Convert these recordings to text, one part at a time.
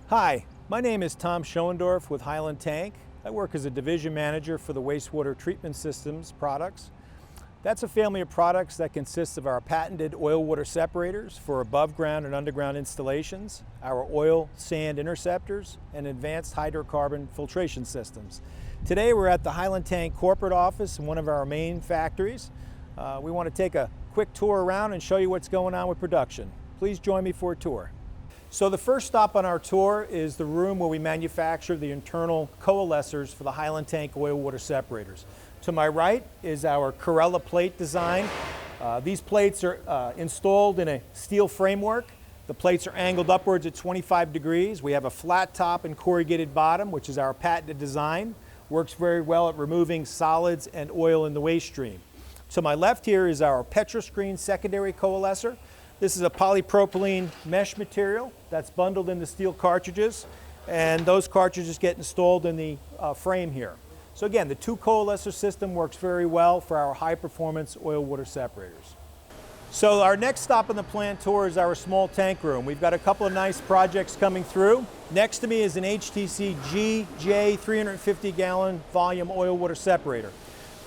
Hi, my name is Tom Schoendorf with Highland Tank. I work as a division manager for the wastewater treatment systems products. That's a family of products that consists of our patented oil water separators for above ground and underground installations, our oil sand interceptors, and advanced hydrocarbon filtration systems. Today we're at the Highland Tank corporate office in one of our main factories. We want to take a quick tour around and show you what's going on with production. Please join me for a tour. So the first stop on our tour is the room where we manufacture the internal coalescers for the Highland Tank oil water separators. To my right is our Corella plate design. These plates are installed in a steel framework. The plates are angled upwards at 25 degrees. We have a flat top and corrugated bottom, which is our patented design. Works very well at removing solids and oil in the waste stream. To my left here is our PetroScreen secondary coalescer. This is a polypropylene mesh material that's bundled into steel cartridges, and those cartridges get installed in the frame here. So again, the two coalescer system works very well for our high performance oil water separators. So our next stop on the plant tour is our small tank room. We've got a couple of nice projects coming through. Next to me is an HTC GJ 350 gallon volume oil water separator.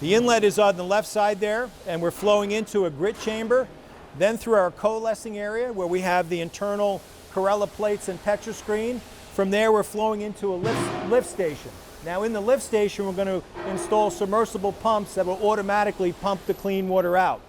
The inlet is on the left side there, and we're flowing into a grit chamber, then through our coalescing area where we have the internal Corella plates and PetroScreen. From there we're flowing into a lift station. Now in the lift station we're going to install submersible pumps that will automatically pump the clean water out.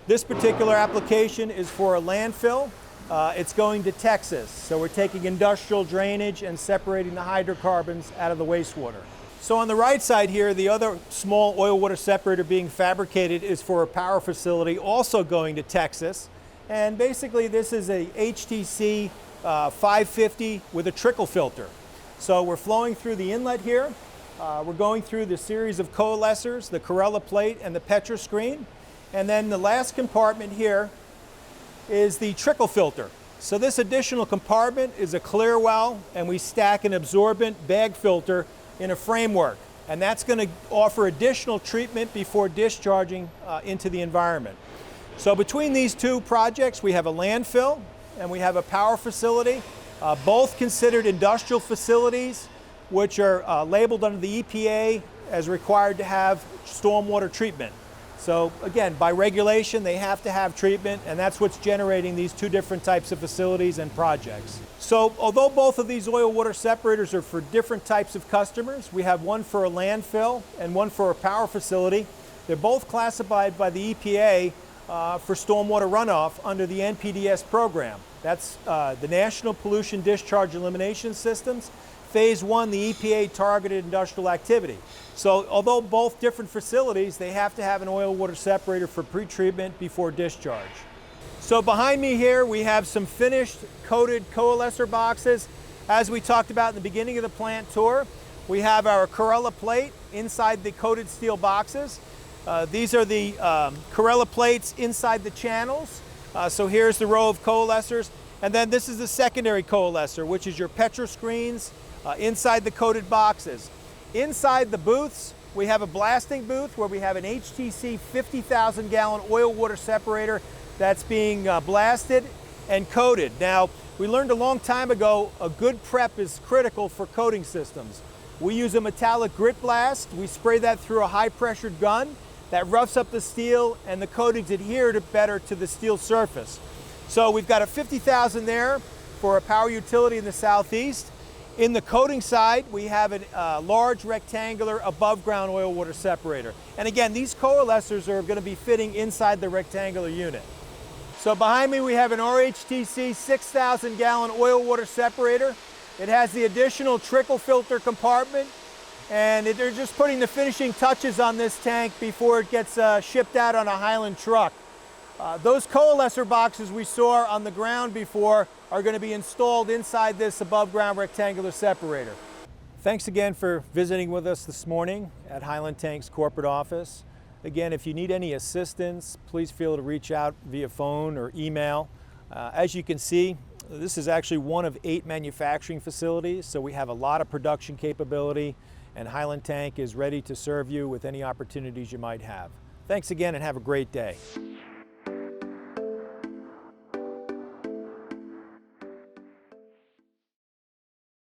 This particular application is for a landfill. It's going to Texas, so we're taking industrial drainage and separating the hydrocarbons out of the wastewater. So on the right side here, the other small oil water separator being fabricated is for a power facility also going to Texas. And basically this is a HTC 550 with a trickle filter. So we're flowing through the inlet here. We're going through the series of coalescers, the Corella plate and the PetroScreen. And then the last compartment here is the trickle filter. So this additional compartment is a clear well, and we stack an absorbent bag filter in a framework, and that's going to offer additional treatment before discharging into the environment. So between these two projects we have a landfill and we have a power facility, both considered industrial facilities which are labeled under the EPA as required to have stormwater treatment. So again, by regulation they have to have treatment, and that's what's generating these two different types of facilities and projects. So although both of these oil water separators are for different types of customers, we have one for a landfill and one for a power facility. They're both classified by the EPA for stormwater runoff under the NPDES program. That's the National Pollution Discharge Elimination Systems. Phase 1, the EPA targeted industrial activity. So although both different facilities, they have to have an oil water separator for pretreatment before discharge. So behind me here we have some finished coated coalescer boxes. As we talked about in the beginning of the plant tour, we have our Corella plate inside the coated steel boxes. These are the Corella plates inside the channels. So here's the row of coalescers. And then this is the secondary coalescer, which is your PetroScreens inside the coated boxes. Inside the booths, we have a blasting booth where we have an HTC 50,000 gallon oil water separator that's being blasted and coated. Now, we learned a long time ago a good prep is critical for coating systems. We use a metallic grit blast. We spray that through a high pressured gun that roughs up the steel, and the coatings adhere better to the steel surface. So we've got a 50,000 there for a power utility in the southeast. In the coating side, we have a large rectangular above ground oil water separator. And again, these coalescers are going to be fitting inside the rectangular unit. So behind me we have an RHTC 6,000 gallon oil water separator. It has the additional trickle filter compartment, and they're just putting the finishing touches on this tank before it gets shipped out on a Highland truck. Those coalescer boxes we saw on the ground before are going to be installed inside this above ground rectangular separator. Thanks again for visiting with us this morning at Highland Tank's corporate office. Again, if you need any assistance, please feel to reach out via phone or email. As you can see, this is actually one of 8 manufacturing facilities, so we have a lot of production capability, and Highland Tank is ready to serve you with any opportunities you might have. Thanks again and have a great day.